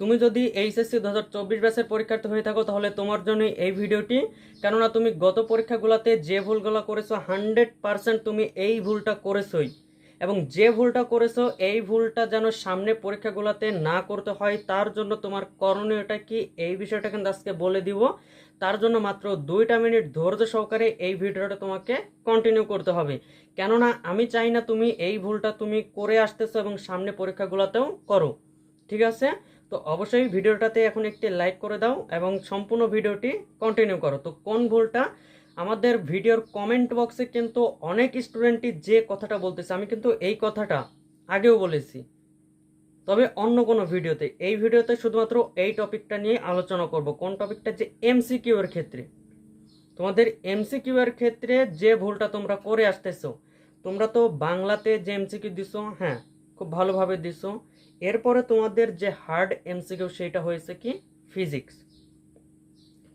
তুমি যদি এইচএসসি 2024 ব্যাচের পরীক্ষার্থী হয়ে থাকো তাহলে তোমার জন্য এই ভিডিওটি, কেননা তুমি গত পরীক্ষাগুলোতে যে ভুলগুলো করেছো 100% তুমি এই ভুলটা করেছোই, এবং যে ভুলটা করেছো এই ভুলটা যেন সামনে পরীক্ষাগুলোতে না করতে হয় তার জন্য তোমার করণীয়টা কি এই বিষয়টা কিন্তু আজকে বলে দিব। তার জন্য মাত্র 2টা মিনিট ধৈর্য সহকারে এই ভিডিওটা তোমাকে কন্টিনিউ করতে হবে, কেননা আমি চাই না তুমি এই ভুলটা তুমি করে আসতেছো এবং সামনে পরীক্ষাগুলোতেও করো। ঠিক আছে, তো অবশ্যই ভিডিওটাতে এখন একটি লাইক করে দাও এবং সম্পূর্ণ ভিডিওটি কন্টিনিউ করো। তো কোন ভুলটা, আমাদের ভিডিওর কমেন্ট বক্সে কিন্তু অনেক স্টুডেন্টই যে কথাটা বলতেছে, আমি কিন্তু এই কথাটা আগেও বলেছি, তবে অন্য কোনো ভিডিওতে। এই ভিডিওতে শুধুমাত্র এই টপিকটা নিয়ে আলোচনা করব। কোন টপিকটা, যে এমসিকিউ এর ক্ষেত্রে, তোমাদের এমসিকিউ এর ক্ষেত্রে যে ভুলটা তোমরা করে আসতেছো। তোমরা তো বাংলাতে যে এমসিকিউ দিছো, হ্যাঁ খুব ভালোভাবে দিছো, এরপরে তোমাদের যে হার্ড এমসিকিউ সেটা হয়েছে কি ফিজিক্স,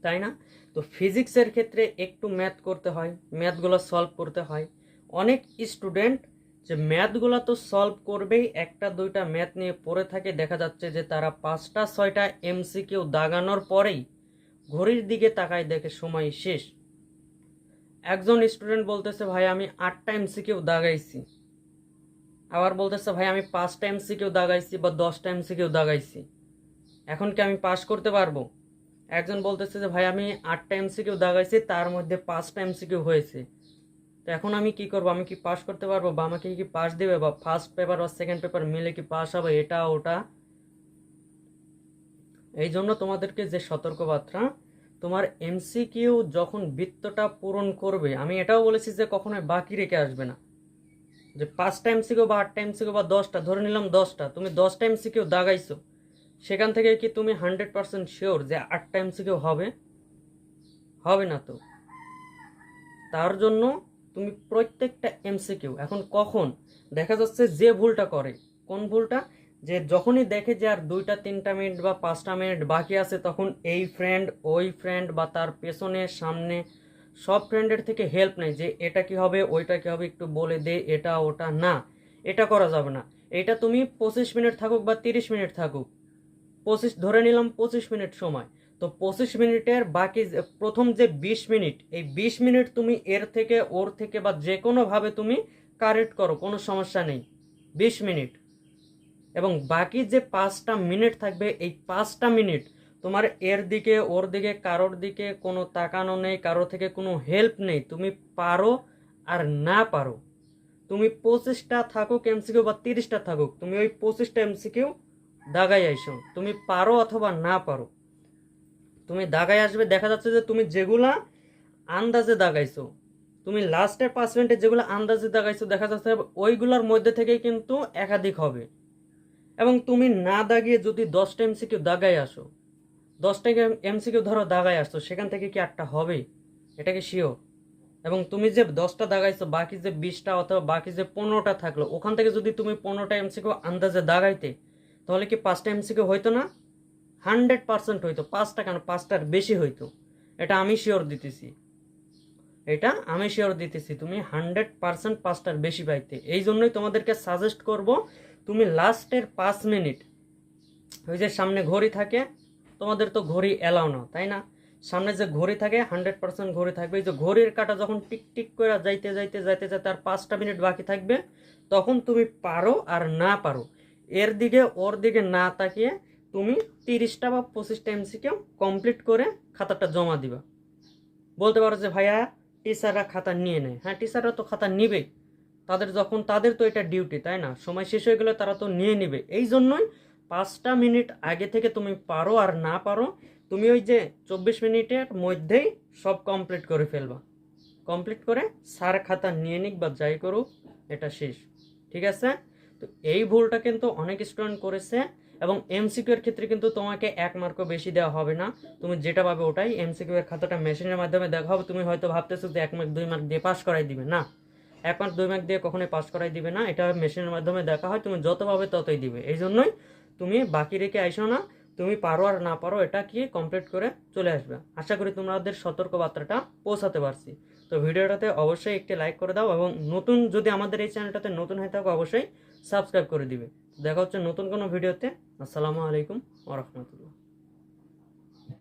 তাই না? তো ফিজিক্সের ক্ষেত্রে একটু ম্যাথ করতে হয়, ম্যাথগুলো সলভ করতে হয়। অনেক স্টুডেন্ট যে ম্যাথগুলো তো সলভ করবেই, একটা দুইটা ম্যাথ নিয়ে পড়ে থাকে, দেখা যাচ্ছে যে তারা 5টা 6টা এমসিকিউ দাগানোর পরেই ঘড়ির দিকে তাকায়, দেখে সময় শেষ। একজন স্টুডেন্ট বলতেছে ভাই আমি 8টা এমসিকিউ দাগাইছি, আবার বলতেছে ভাই আমি 5টা এমসিকিউ দাগাইছি বা 10টা এমসিকিউ দাগাইছি, এখন কি আমি পাস করতে পারবো? একজন বলতেছে যে ভাই আমি 8টা এমসিকিউ দাগাইছি, তার মধ্যে 5টা এমসিকিউ হয়েছে, তো এখন আমি কি করবো? আমি কি পাস করতে পারবো, বা আমাকে কি পাস দিবে, বা ফার্স্ট পেপার বা সেকেন্ড পেপার মিলে কি পাস হবে, এটা ওটা। এই জন্য তোমাদেরকে যে সতর্কবার্তা, তোমার এমসিকিউ যখন বৃত্তটা পূরণ করবে, আমি এটাও বলেছি যে কখনোই বাকি রেখে আসবে না। যে 5টা এমসিকিউ বা 8টা এমসিকিউ বা 10টা, ধরে নিলাম 10টা, তুমি 10টা এমসিকিউ দাগাইছো, সেখান থেকে কি তুমি 100% শিওর যে 8টা এমসিকিউ হবে? হবে না তো। তার জন্য তুমি প্রত্যেকটা এমসিকিউ, এখন কখন দেখা যাচ্ছে যে ভুলটা করে, কোন ভুলটা, যে যখনই দেখে যে আর 2টা 3টা মিনিট বা 5টা মিনিট বাকি আছে, তখন এই ফ্রেন্ড ওই ফ্রেন্ড বা তার পেছনে সামনে সব ফ্রেন্ডের থেকে হেল্প নেই, যে এটা কি হবে ওইটা কি হবে একটু বলে দে, এটা ওটা। না, এটা করা যাবে না। এটা তুমি 25 মিনিট থাকুক বা 30 মিনিট থাকুক, 25 ধরে নিলাম 25 মিনিট সময়, তো 25 মিনিটের বাকি প্রথম যে 20 মিনিট, এই 20 মিনিট তুমি এর থেকে ওর থেকে বা যে কোনোভাবে তুমি কারেক্ট করো, কোনো সমস্যা নেই। 20 মিনিট, এবং বাকি যে 5টা মিনিট থাকবে, এই 5টা মিনিট তোমার এর দিকে ওর দিকে কারোর দিকে কোনো তাকানো নেই, কারো থেকে কোনো হেল্প নেই। তুমি পারো আর না পারো, তুমি 25টা থাকুক এমসিকিউ বা 30টা থাকুক, তুমি ওই 25টা এমসিকিউ দাগাই আইসো, তুমি পারো অথবা না পারো, তুমি দাগাই আসবে। দেখা যাচ্ছে যে তুমি যেগুলা আন্দাজে দাগাইছো, তুমি লাস্টের 5 মিনিটে যেগুলো আন্দাজে দাগাইছো, দেখা যাচ্ছে ওইগুলোর মধ্যে থেকেই কিন্তু একাধিক হবে। এবং তুমি না দাগিয়ে যদি 10টা এমসিকিউ দাগাই আসো, 10টা এমসিকিউ ধরো দাগাই আসছো, সেখান থেকে কি একটা হবে? এটা কি শিওর? এবং তুমি যে 10টা দাগাইছো, বাকি যে 20টা অথবা বাকি যে 15টা থাকলো, ওখান থেকে যদি তুমি 15টা এমসিকিউ আন্দাজে দাগাইতে, তাহলে কি 5টা এমসিকিউ হইতো না? 100% হইতো। 5টা কেন, 5টার বেশি হইতো। এটা আমি শিওর দিতেছি, এটা আমি শিওর দিতেছি, তুমি 100% 5টার বেশি পাইতে। এই জন্যই তোমাদেরকে সাজেস্ট করব, তুমি লাস্টের 5 মিনিট, ওই যে সামনে ঘড়ি থাকে, তোমাদের তো ঘড়ি এলাও না তাই না, সামনে যে ঘড়ি থাকে 100% ঘড়ি থাকবে, এই যে ঘড়ির কাঁটা যখন টিক টিক করে যাইতে যাইতে যাইতে যাইতে আর 5টা মিনিট বাকি থাকবে, তখন তুমি পারো আর না পারো এর দিকে ওর দিকে না তাকিয়ে তুমি 30টা বা 25টা এমসিকিউ কমপ্লিট করে খাতাটা জমা দিবা। বলতে পারো যে ভাইয়া টিচাররা খাতা নিয়ে নেয়, হ্যাঁ টিচাররা তো খাতা নিবেই, তাদের যখন তাদের তো এটা ডিউটি তাই না, সময় শেষ হয়ে গেলে তারা তো নিয়ে নিবে। এই জন্যই 5টা মিনিট আগে থেকে তুমি পারো আর না পারো, তুমি ওই যে 24 মিনিটের মধ্যেই সব কমপ্লিট করে ফেলবা, কমপ্লিট করে স্যার খাতা নিয়ে নিক বা যাই করুক, এটা শেষ। ঠিক আছে, তো এই ভুলটা কিন্তু অনেক স্টুডেন্ট করেছে। এবং এমসিকিউ এর ক্ষেত্রে কিন্তু তোমাকে 1 মার্কও বেশি দেওয়া হবে না, তুমি যেটা পাবে ওটাই। এমসিকিউ এর খাতাটা মেশিনের মাধ্যমে দেখা হবে, তুমি হয়তো ভাবতেছো যে 1 মার্ক 2 মার্ক দিয়ে পাস করাই দিবে, না, 1 মার্ক 2 মার্ক দিয়ে কখনোই পাস করাই দিবে না, এটা মেশিনের মাধ্যমে দেখা হয়, তুমি যত পাবে ততই দিবে। এই জন্যই তুমি বাকি রেখে আইসো না, তুমি পারো আর না পারো এটা কি কমপ্লিট করে চলে আসবে। আশা করি তোমাদের সতর্ক বার্তাটা পৌঁছাতে পারছি। তো ভিডিওটাতে অবশ্যই একটি লাইক করে দাও, এবং নতুন যদি আমাদের এই চ্যানেলটাতে নতুন হয়ে থাকো অবশ্যই সাবস্ক্রাইব করে দিবে। দেখা হচ্ছে নতুন কোনো ভিডিওতে। আসসালামু আলাইকুম ওয়া রাহমাতুল্লাহ।